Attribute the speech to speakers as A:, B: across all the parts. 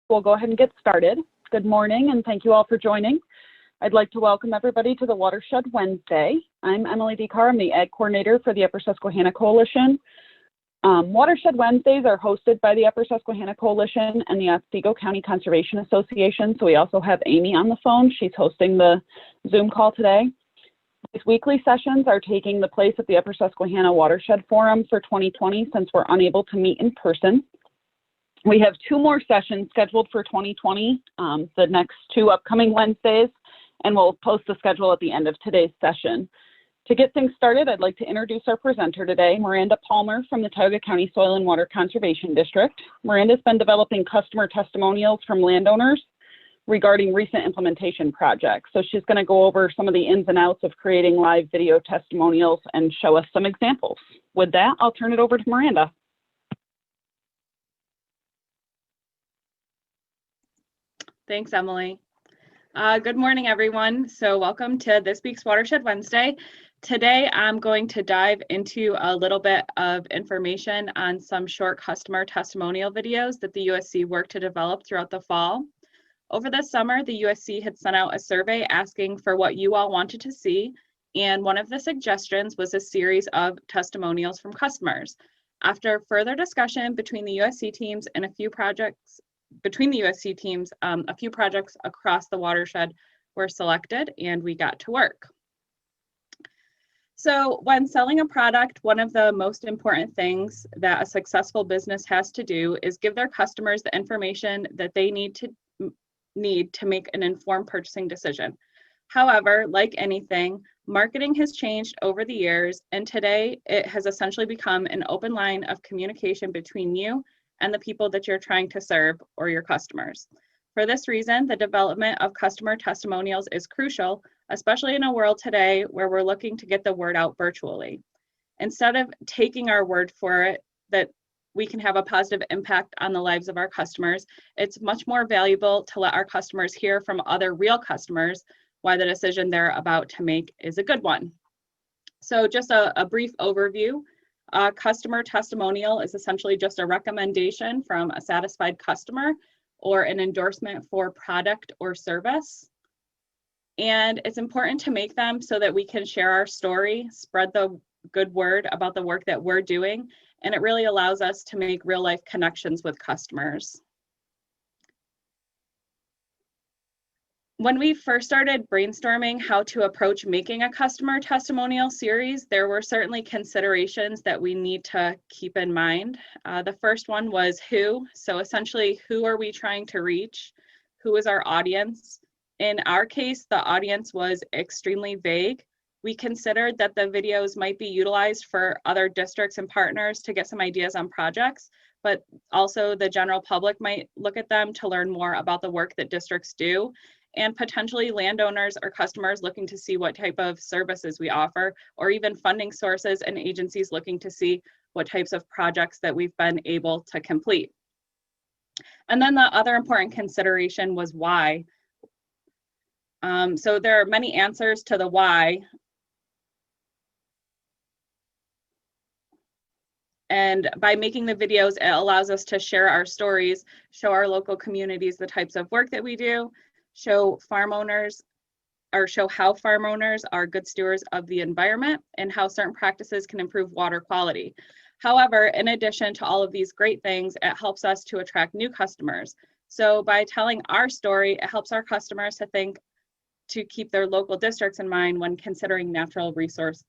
A: We'll go ahead and get started. Good morning, and thank you all for joining. I'd like to welcome everybody to the Watershed Wednesday. I'm Emily DeCarr. I'm the Ag Coordinator for the Upper Susquehanna Coalition. Watershed Wednesdays are hosted by the Upper Susquehanna Coalition and the Otsego County Conservation Association. So we also have Amy on the phone. She's hosting the Zoom call today. These weekly sessions are taking the place of the Upper Susquehanna Watershed Forum for 2020 since we're unable to meet in person. We have two more sessions scheduled for 2020, the next two upcoming Wednesdays, and we'll post the schedule at the end of today's session. To get things started, I'd like to introduce our presenter today, Miranda Palmer from the Tioga County Soil and Water Conservation District. Miranda's been developing customer testimonials from landowners regarding recent implementation projects. So she's going to go over some of the ins and outs of creating live video testimonials and show us some examples. With that, I'll turn it over to Miranda.
B: Thanks, Emily. Good morning, everyone. So welcome to this week's Watershed Wednesday. Today, I'm going to dive into a little bit of information on some short customer testimonial videos that the USC worked to develop throughout the fall. Over the summer, the USC had sent out a survey asking for what you all wanted to see, and one of the suggestions was a series of testimonials from customers. After further discussion between the USC teams and a few projects across the watershed were selected, and we got to work. So when selling a product, one of the most important things that a successful business has to do is give their customers the information that they need to make an informed purchasing decision. However, like anything, marketing has changed over the years, and today it has essentially become an open line of communication between you and the people that you're trying to serve or your customers. For this reason, the development of customer testimonials is crucial, especially in a world today where we're looking to get the word out virtually. Instead of taking our word for it that we can have a positive impact on the lives of our customers, it's much more valuable to let our customers hear from other real customers why the decision they're about to make is a good one. So just a brief overview. A customer testimonial is essentially just a recommendation from a satisfied customer or an endorsement for product or service. And it's important to make them so that we can share our story, spread the good word about the work that we're doing, and it really allows us to make real life connections with customers. When we first started brainstorming how to approach making a customer testimonial series, there were certainly considerations that we need to keep in mind. The first one was who. So essentially, who are we trying to reach? Who is our audience? In our case, the audience was extremely vague. We considered that the videos might be utilized for other districts and partners to get some ideas on projects, but also the general public might look at them to learn more about the work that districts do, and potentially landowners or customers looking to see what type of services we offer, or even funding sources and agencies looking to see what types of projects that we've been able to complete. And then the other important consideration was why. So there are many answers to the why. And by making the videos, it allows us to share our stories, show our local communities the types of work that we do, show farm owners, or show how farm owners are good stewards of the environment and how certain practices can improve water quality. However, in addition to all of these great things, it helps us to attract new customers. So by telling our story, it helps our customers to think to keep their local districts in mind when considering natural resource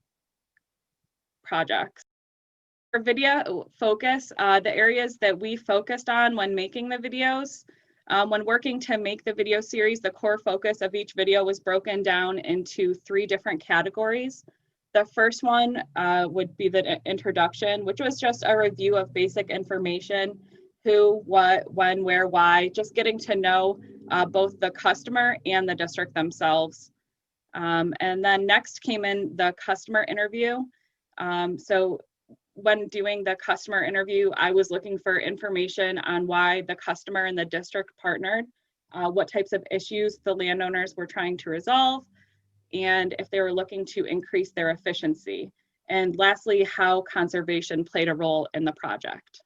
B: projects. For video focus, the areas that we focused on when making the videos, when working to make the video series, the core focus of each video was broken down into 3 different categories. The first one would be the introduction, which was just a review of basic information, who, what, when, where, why, just getting to know both the customer and the district themselves. And then next came in the customer interview. So when doing the customer interview, I was looking for information on why the customer and the district partnered, what types of issues the landowners were trying to resolve, and if they were looking to increase their efficiency. And lastly, how conservation played a role in the project.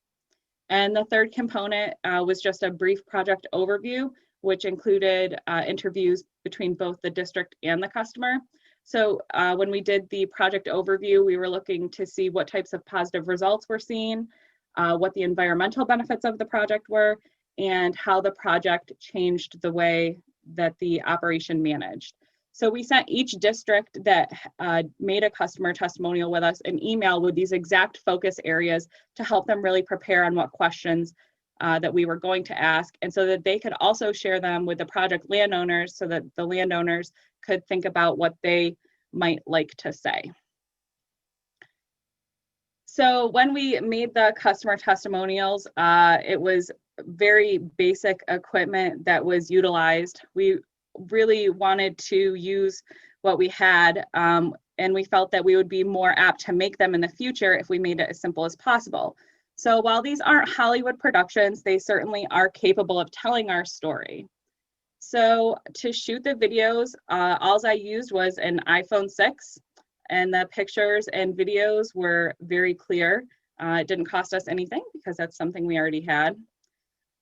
B: And the third component was just a brief project overview, which included interviews between both the district and the customer. So when we did the project overview, we were looking to see what types of positive results we're seeing, what the environmental benefits of the project were, and how the project changed the way that the operation managed. So we sent each district that made a customer testimonial with us an email with these exact focus areas to help them really prepare on what questions that we were going to ask, and so that they could also share them with the project landowners so that the landowners could think about what they might like to say. So when we made the customer testimonials, it was very basic equipment that was utilized. We really wanted to use what we had, and we felt that we would be more apt to make them in the future if we made it as simple as possible. So while these aren't Hollywood productions, they certainly are capable of telling our story. So to shoot the videos, all I used was an iPhone 6, and the pictures and videos were very clear. It didn't cost us anything because that's something we already had.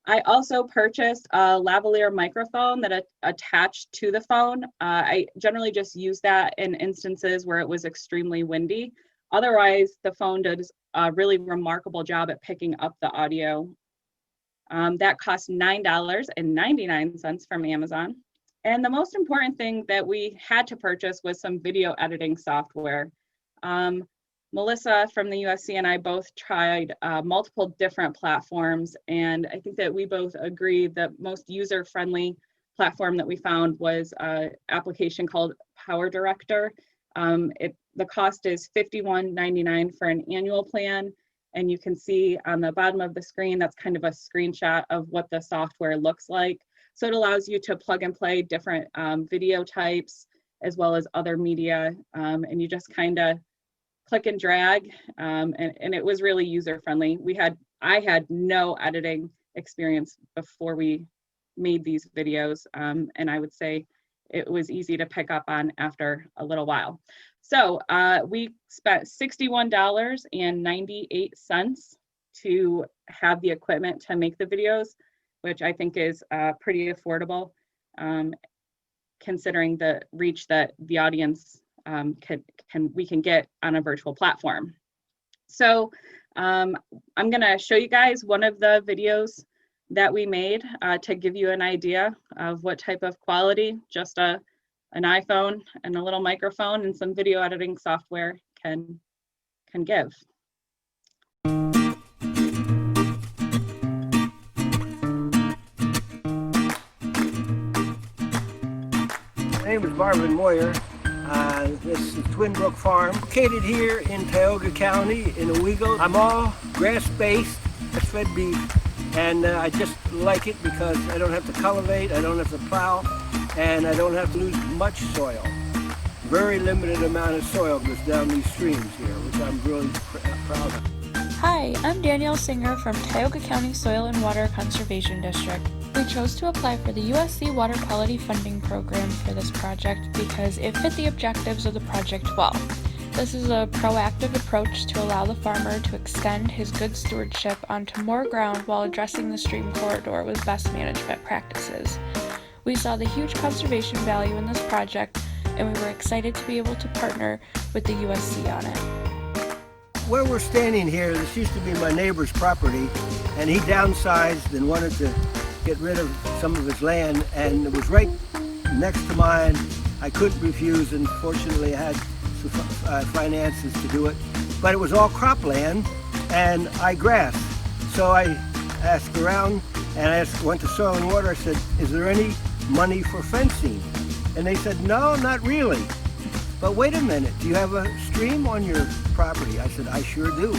B: I also purchased a lavalier microphone that attached to the phone. I generally just use that in instances where it was extremely windy. Otherwise, the phone does a really remarkable job at picking up the audio. That cost $9.99 from Amazon. And the most important thing that we had to purchase was some video editing software. Melissa from the USC and I both tried multiple different platforms, and I think that we both agree that most user-friendly platform that we found was an application called Powerdirector. The cost is $51.99 for an annual plan, and you can see on the bottom of the screen, that's kind of a screenshot of what the software looks like. So it allows you to plug and play different video types as well as other media, and you just kind of click and drag, and it was really user-friendly. I had no editing experience before we made these videos, and I would say it was easy to pick up on after a little while. So we spent $61.98 to have the equipment to make the videos, which I think is pretty affordable, considering the reach that the audience we can get on a virtual platform. So I'm going to show you guys one of the videos that we made to give you an idea of what type of quality just an iPhone and a little microphone and some video editing software can give.
C: My name is Marvin Moyer. This is Twin Brook Farm, located here in Tioga County in Owego. I'm all grass-based, grass-fed beef, and I just like it because I don't have to cultivate, I don't have to plow, and I don't have to lose much soil. Very limited amount of soil goes down these streams here, which I'm really proud of.
D: Hi, I'm Danielle Singer from Tioga County Soil and Water Conservation District. We chose to apply for the USC Water Quality Funding Program for this project because it fit the objectives of the project well. This is a proactive approach to allow the farmer to extend his good stewardship onto more ground while addressing the stream corridor with best management practices. We saw the huge conservation value in this project, and we were excited to be able to partner with the USC on it.
C: Where we're standing here, this used to be my neighbor's property, and he downsized and wanted to get rid of some of his land, and it was right next to mine. I couldn't refuse, and fortunately I had finances to do it, but it was all cropland and I grassed. So I asked around and I went to Soil and Water. I said, is there any money for fencing? And they said, no, not really. But wait a minute, do you have a stream on your property? I said, I sure do.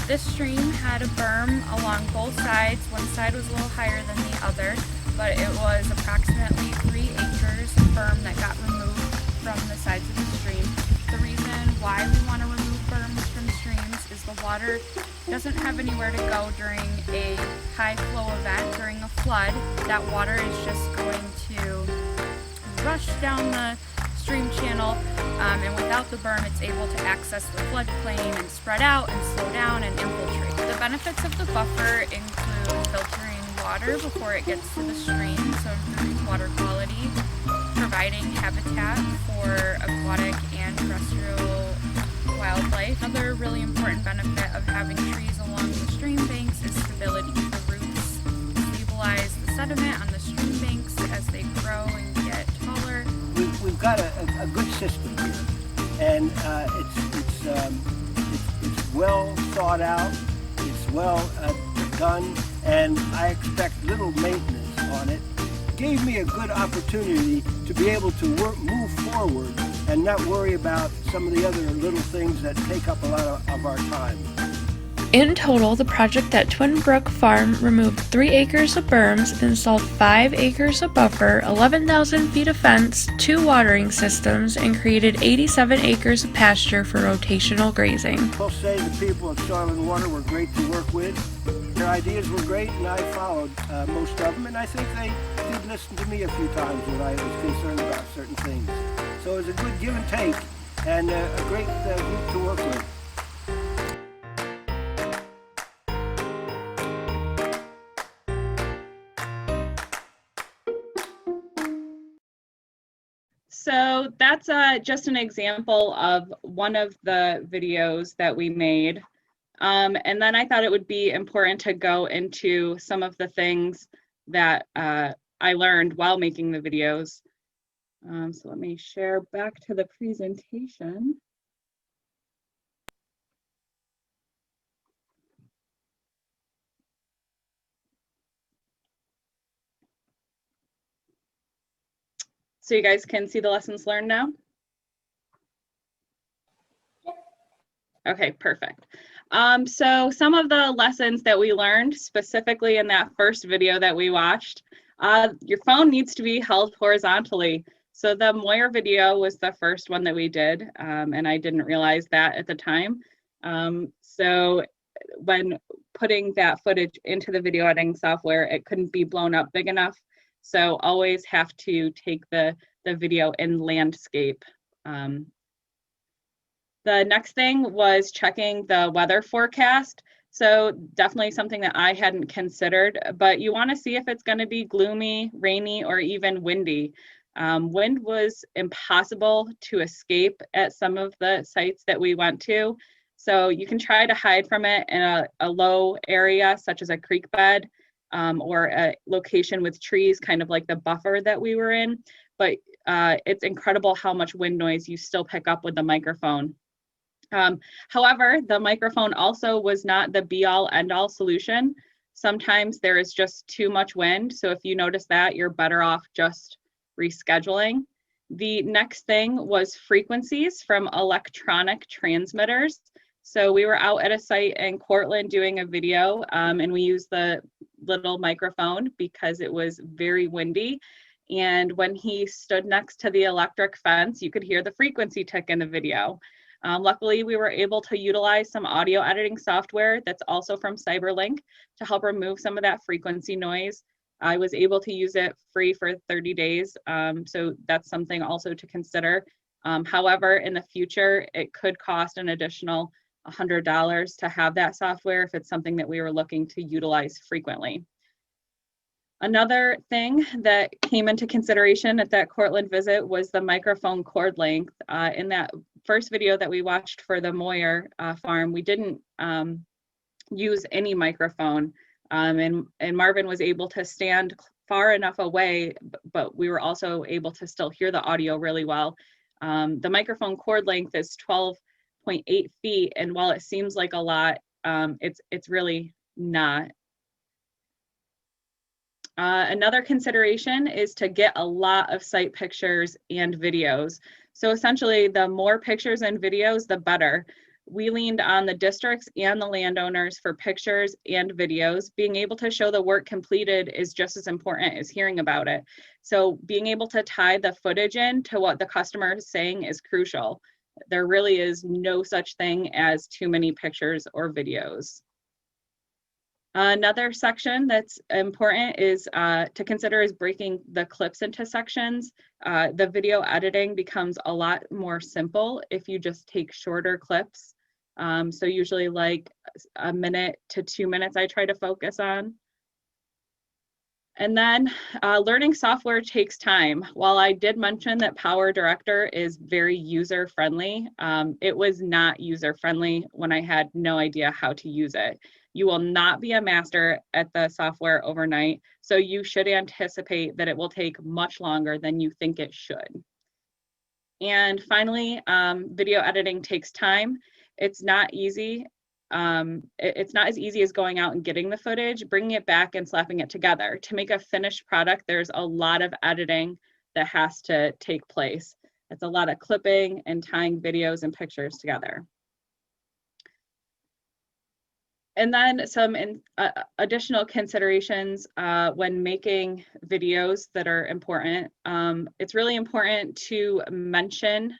E: This stream had a berm along both sides. One side was a little higher than the other, but it was approximately 3 acres of berm that got removed from the sides of the stream. The reason why we want to remove berms from streams is the water doesn't have anywhere to go during a high flow event. During a flood, that water is just going to rush down the stream channel, and without the berm it's able to access the floodplain and spread out and slow down and infiltrate. The benefits of the buffer include filtering water before it gets to the stream, so improving water quality, providing habitat for aquatic and terrestrial wildlife. Another really important benefit of having trees along the stream banks is stability. The roots stabilize the sediment on the stream banks as they grow and get taller.
C: We've got a good system here, and it's well thought out, it's well done, and I expect little maintenance on it. Gave me a good opportunity to be able to move forward and not worry about some of the other little things that take up a lot of our time.
D: In total, the project at Twin Brook Farm removed 3 acres of berms, installed 5 acres of buffer, 11,000 feet of fence, 2 watering systems, and created 87 acres of pasture for rotational grazing.
C: I'll say the people at Soil and Water were great to work with. Their ideas were great, and I followed most of them, and I think they did listen to me a few times when I was concerned about certain things. So it was a good give and take, and a great group to work with.
B: So that's just an example of one of the videos that we made. And then I thought it would be important to go into some of the things that I learned while making the videos. So let me share back to the presentation. So you guys can see the lessons learned now? Okay, perfect. So some of the lessons that we learned specifically in that first video that we watched, your phone needs to be held horizontally. So the Moyer video was the first one that we did, and I didn't realize that at the time. So when putting that footage into the video editing software, it couldn't be blown up big enough. So always have to take the video in landscape. The next thing was checking the weather forecast. So definitely something that I hadn't considered, but you want to see if it's going to be gloomy, rainy, or even windy. Wind was impossible to escape at some of the sites that we went to. So you can try to hide from it in a low area, such as a creek bed, or a location with trees, kind of like the buffer that we were in. But it's incredible how much wind noise you still pick up with the microphone. However, the microphone also was not the be-all end-all solution. Sometimes there is just too much wind. So if you notice that, you're better off just rescheduling. The next thing was frequencies from electronic transmitters. So we were out at a site in Cortland doing a video, and we used the little microphone because it was very windy. And when he stood next to the electric fence, you could hear the frequency tick in the video. Luckily, we were able to utilize some audio editing software that's also from Cyberlink to help remove some of that frequency noise. I was able to use it free for 30 days, so that's something also to consider. However, in the future, it could cost an additional $100 to have that software if it's something that we were looking to utilize frequently. Another thing that came into consideration at that Cortland visit was the microphone cord length. In that first video that we watched for the Moyer farm, we didn't use any microphone, and Marvin was able to stand far enough away, but we were also able to still hear the audio really well. The microphone cord length is 12.8 feet, and while it seems like a lot, it's really not. Another consideration is to get a lot of site pictures and videos. So essentially, the more pictures and videos, the better. We leaned on the districts and the landowners for pictures and videos. Being able to show the work completed is just as important as hearing about it. So being able to tie the footage in to what the customer is saying is crucial. There really is no such thing as too many pictures or videos. Another section that's important is to consider is breaking the clips into sections. The video editing becomes a lot more simple if you just take shorter clips. So usually like a minute to 2 minutes I try to focus on. And then learning software takes time. While I did mention that Powerdirector is very user-friendly, it was not user-friendly when I had no idea how to use it. You will not be a master at the software overnight, so you should anticipate that it will take much longer than you think it should. And finally, video editing takes time. It's not easy. It's not as easy as going out and getting the footage, bringing it back and slapping it together. To make a finished product, there's a lot of editing that has to take place. It's a lot of clipping and tying videos and pictures together. And then some additional considerations when making videos that are important. It's really important to mention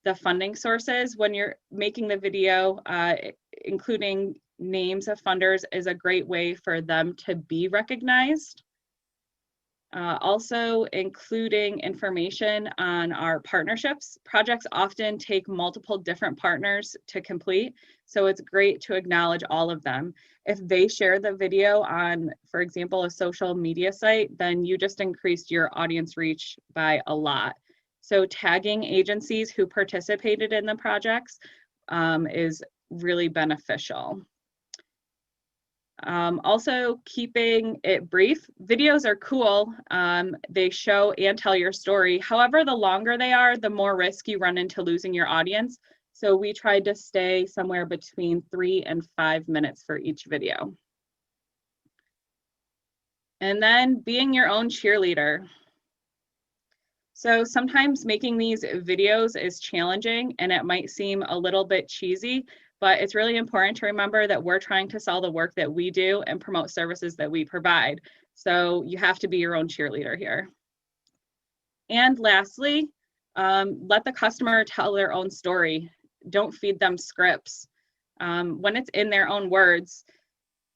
B: the funding sources when you're making the video. Including names of funders is a great way for them to be recognized. Also including information on our partnerships. Projects often take multiple different partners to complete, so it's great to acknowledge all of them. If they share the video on, for example, a social media site, then you just increased your audience reach by a lot. So tagging agencies who participated in the projects is really beneficial. Also keeping it brief. Videos are cool. They show and tell your story. However, the longer they are, the more risk you run into losing your audience. So we tried to stay somewhere between 3 and 5 minutes for each video. And then being your own cheerleader. So sometimes making these videos is challenging and it might seem a little bit cheesy, but it's really important to remember that we're trying to sell the work that we do and promote services that we provide. So you have to be your own cheerleader here. And lastly, let the customer tell their own story. Don't feed them scripts. When it's in their own words,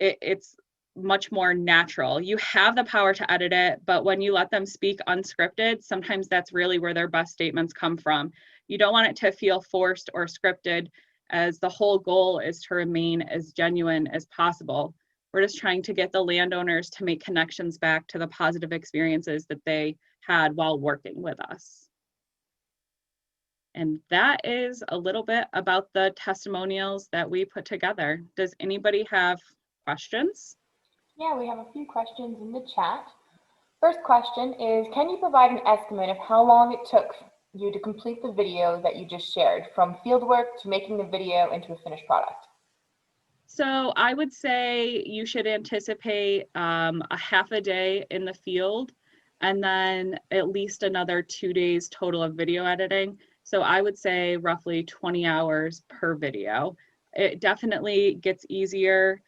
B: it's much more natural. You have the power to edit it, but when you let them speak unscripted, sometimes that's really where their best statements come from. You don't want it to feel forced or scripted, as the whole goal is to remain as genuine as possible. We're just trying to get the landowners to make connections back to the positive experiences that they had while working with us. And that is a little bit about the testimonials that we put together. Does anybody have questions?
F: Yeah, we have a few questions in the chat. First question is, can you provide an estimate of how long it took you to complete the video that you just shared, from field work to making the video into a finished product?
B: So I would say you should anticipate a half a day in the field and then at least another 2 days total of video editing. So I would say roughly 20 hours per video. It definitely gets easier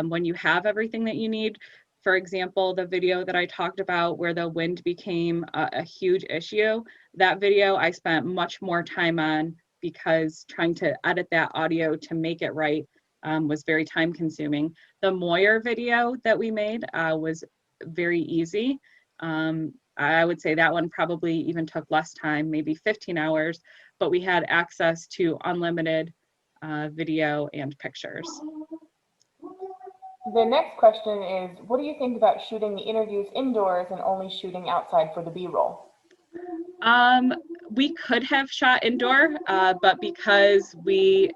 B: when you have everything that you need. For example, the video that I talked about where the wind became a huge issue, that video I spent much more time on because trying to edit that audio to make it right was very time consuming. The Moyer video that we made was very easy. I would say that one probably even took less time, maybe 15 hours, but we had access to unlimited video and pictures.
F: The next question is, what do you think about shooting the interviews indoors and only shooting outside for the B-roll?
B: We could have shot indoor, but because we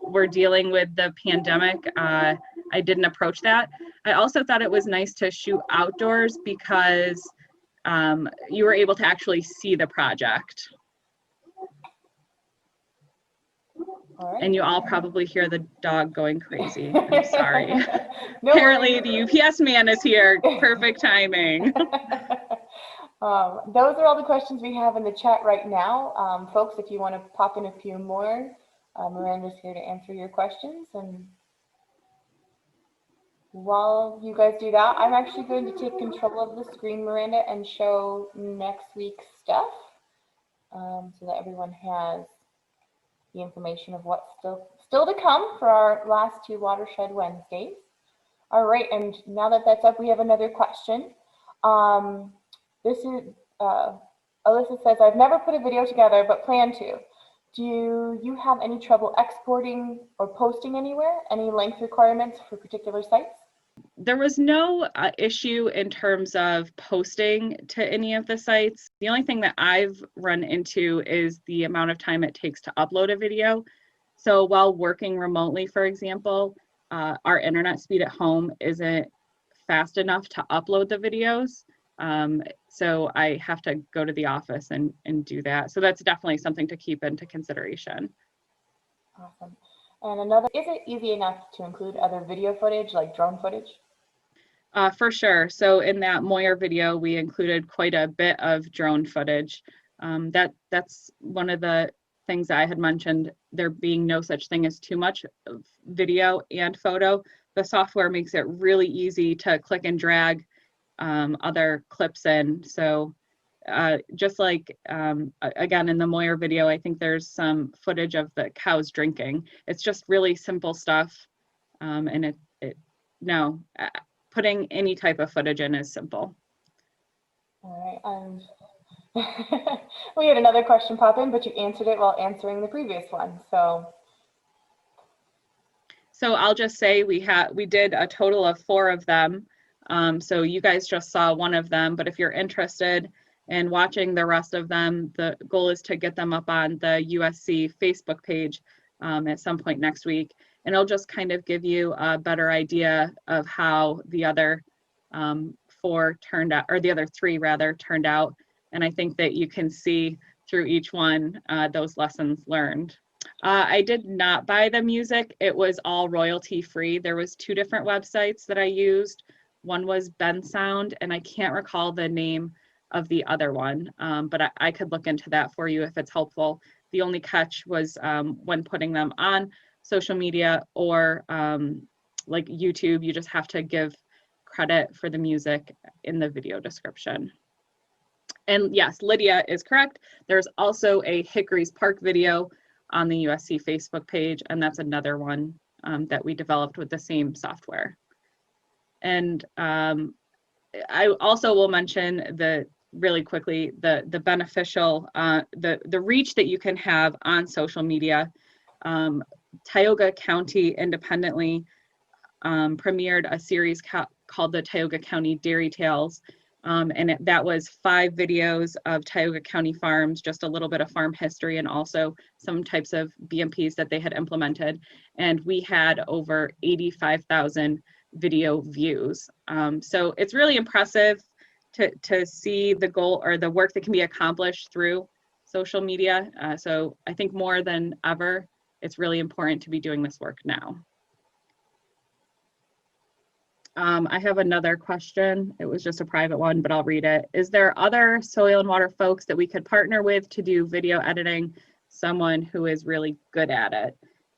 B: were dealing with the pandemic, I didn't approach that. I also thought it was nice to shoot outdoors because you were able to actually see the project.
F: All right.
B: And you all probably hear the dog going crazy. I'm sorry.
F: No
B: Apparently
F: worries.
B: the UPS man is here. Perfect timing.
F: Those are all the questions we have in the chat right now. Folks, if you want to pop in a few more, Miranda's here to answer your questions. And while you guys do that, I'm actually going to take control of the screen, Miranda, and show next week's stuff so that everyone has the information of what's still to come for our last 2 Watershed Wednesdays. All right, and now that that's up, we have another question. This is, Alyssa says, I've never put a video together, but plan to. Do you have any trouble exporting or posting anywhere? Any length requirements for particular sites?
B: There was no issue in terms of posting to any of the sites. The only thing that I've run into is the amount of time it takes to upload a video. So while working remotely, for example, our internet speed at home isn't fast enough to upload the videos. So I have to go to the office and do that. So that's definitely something to keep into consideration.
F: Awesome. And another, is it easy enough to include other video footage like drone footage?
B: For sure. So in that Moyer video, we included quite a bit of drone footage. That's one of the things I had mentioned, there being no such thing as too much video and photo. The software makes it really easy to click and drag other clips in. So just like, again, in the Moyer video, I think there's some footage of the cows drinking. It's just really simple stuff. And putting any type of footage in is simple.
F: All right. We had another question pop in, but you answered it while answering the previous one. So
B: I'll just say we did a total of 4 of them. So you guys just saw one of them, but if you're interested in watching the rest of them, the goal is to get them up on the USC Facebook page at some point next week. And it'll just kind of give you a better idea of how the other 4 turned out, or the other 3 rather, turned out. And I think that you can see through each one those lessons learned. I did not buy the music. It was all royalty free. There was 2 different websites that I used. One was Ben Sound, and I can't recall the name of the other one, but I could look into that for you if it's helpful. The only catch was when putting them on social media or like YouTube, you just have to give credit for the music in the video description. And yes, Lydia is correct. There's also a Hickory's Park video on the USC Facebook page, and that's another one that we developed with the same software. And I also will mention really quickly the beneficial, the reach that you can have on social media. Tioga County independently premiered a series called the Tioga County Dairy Tales. And that was 5 videos of Tioga County farms, just a little bit of farm history, and also some types of BMPs that they had implemented. And we had over 85,000 video views. So it's really impressive to see the goal or the work that can be accomplished through social media. So I think more than ever, it's really important to be doing this work now. I have another question. It was just a private one, but I'll read it. Is there other soil and water folks that we could partner with to do video editing? Someone who is really good at it.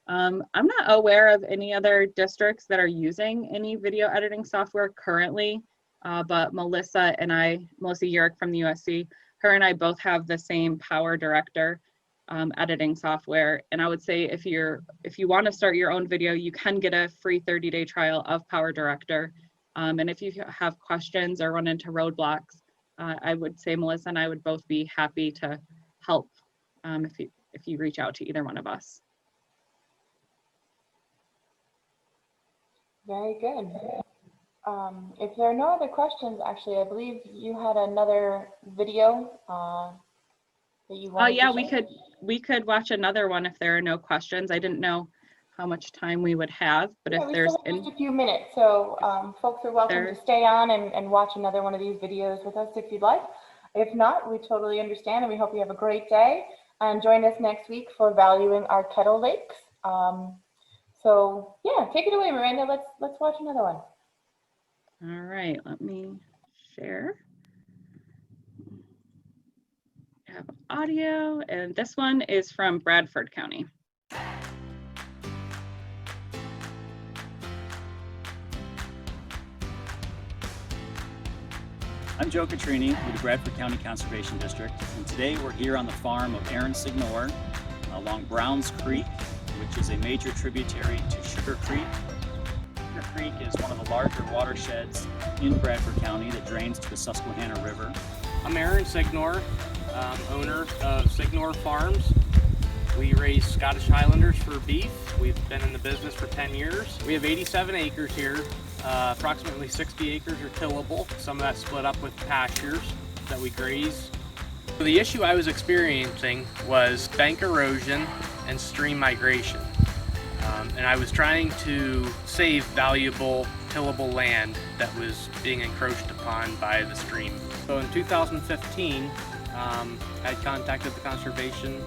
B: I'm not aware of any other districts that are using any video editing software currently, but Melissa Urick from the USC, her and I both have the same Powerdirector editing software. And I would say if you want to start your own video, you can get a free 30-day trial of Powerdirector. And if you have questions or run into roadblocks, I would say Melissa and I would both be happy to help if you reach out to either one of us.
F: Very good. If there are no other questions, actually, I believe you had another video that you wanted to share.
B: we could watch another one if there are no questions. I didn't know how much time we would have, but if there's
F: just a few minutes, so folks are welcome to stay on and watch another one of these videos with us if you'd like. If not, we totally understand, and we hope you have a great day. And join us next week for valuing our kettle lakes. So yeah, take it away, Miranda. Let's watch another one.
B: All right, let me share. I have audio, and this one is from Bradford County.
G: I'm Joe Catrini with the Bradford County Conservation District, and today we're here on the farm of Aaron Signor along Browns Creek, which is a major tributary to Sugar Creek. Sugar Creek is one of the larger watersheds in Bradford County that drains to the Susquehanna River.
H: I'm Aaron Signor, owner of Signor Farms. We raise Scottish Highlanders for beef. We've been in the business for 10 years. We have 87 acres here. Approximately 60 acres are tillable. Some of that's split up with pastures that we graze. The issue I was experiencing was bank erosion and stream migration. And I was trying to save valuable tillable land that was being encroached upon by the stream. So in 2015, I contacted the Conservation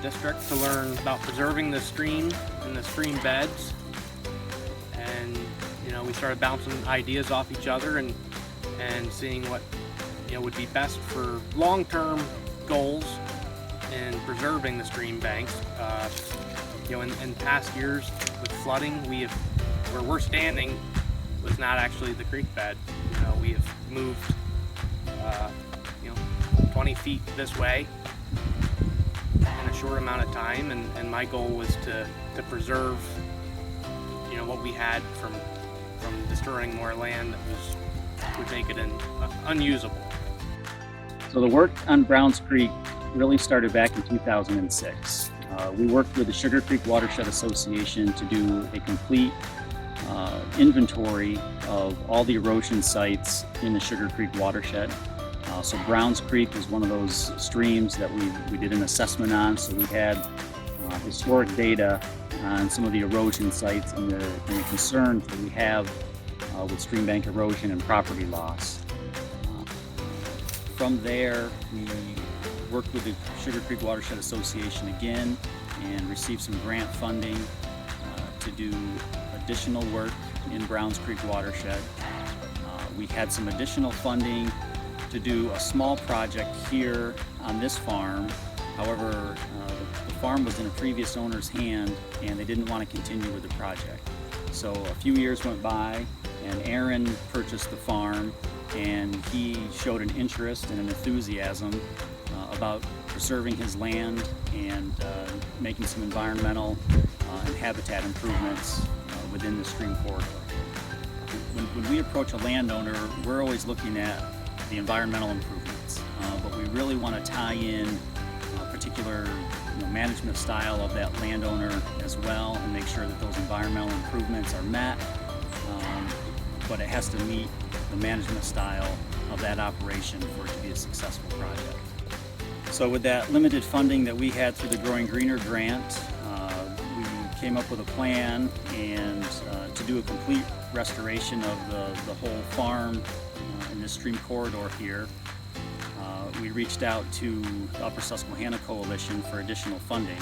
H: District to learn about preserving the stream and the stream beds. And we started bouncing ideas off each other and seeing what would be best for long-term goals in preserving the stream banks. In past years with flooding, where we're standing was not actually the creek bed. We have moved 20 feet this way in a short amount of time, and my goal was to preserve what we had from destroying more land that would make it unusable.
G: So the work on Browns Creek really started back in 2006. We worked with the Sugar Creek Watershed Association to do a complete inventory of all the erosion sites in the Sugar Creek watershed. So Browns Creek was one of those streams that we did an assessment on. So we had historic data on some of the erosion sites and the concerns that we have with stream bank erosion and property loss. From there, we worked with the Sugar Creek Watershed Association again and received some grant funding to do additional work in Browns Creek watershed. We had some additional funding to do a small project here on this farm. However, the farm was in a previous owner's hand and they didn't want to continue with the project. So a few years went by and Aaron purchased the farm, and he showed an interest and an enthusiasm about preserving his land and making some environmental and habitat improvements within the stream corridor. When we approach a landowner, we're always looking at the environmental improvements, but we really want to tie in a particular management style of that landowner as well and make sure that those environmental improvements are met, but it has to meet the management style of that operation for it to be a successful project. So with that limited funding that we had through the Growing Greener grant, we came up with a plan and to do a complete restoration of the whole farm in the stream corridor here. We reached out to the Upper Susquehanna Coalition for additional funding.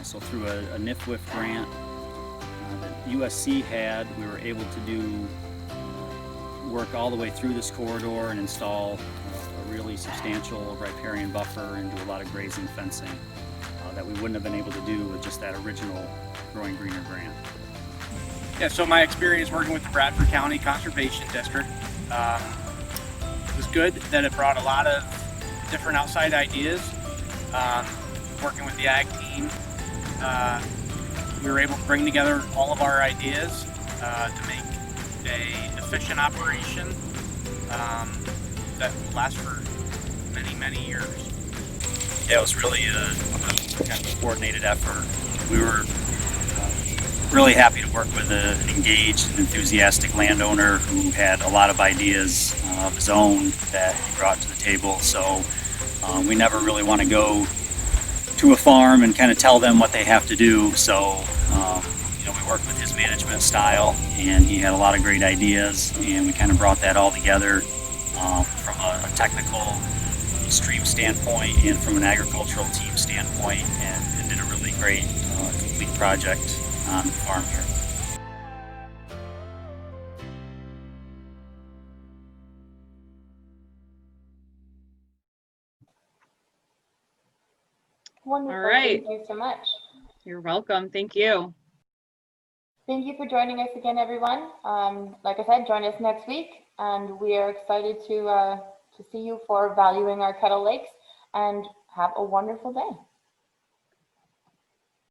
G: So through a NIFWIF grant that USC had, we were able to do work all the way through this corridor and install a really substantial riparian buffer and do a lot of grazing fencing that we wouldn't have been able to do with just that original Growing Greener grant.
H: Yeah, so my experience working with the Bradford County Conservation District was good, that it brought a lot of different outside ideas. Working with the ag team, we were able to bring together all of our ideas to make an efficient operation that will last for many, many years.
G: Yeah, it was really a kind of a coordinated effort. We were really happy to work with an engaged and enthusiastic landowner who had a lot of ideas of his own that he brought to the table. So we never really want to go to a farm and kind of tell them what they have to do. So we worked with his management style, and he had a lot of great ideas, and we kind of brought that all together from a technical stream standpoint and from an agricultural team standpoint, and did a really great complete project on the farm here.
F: Wonderful.
B: All right.
F: Thank you so much.
B: You're welcome. Thank you.
F: Thank you for joining us again, everyone. Like I said, join us next week, and we are excited to see you for valuing our Kettle Lakes, and have a wonderful day.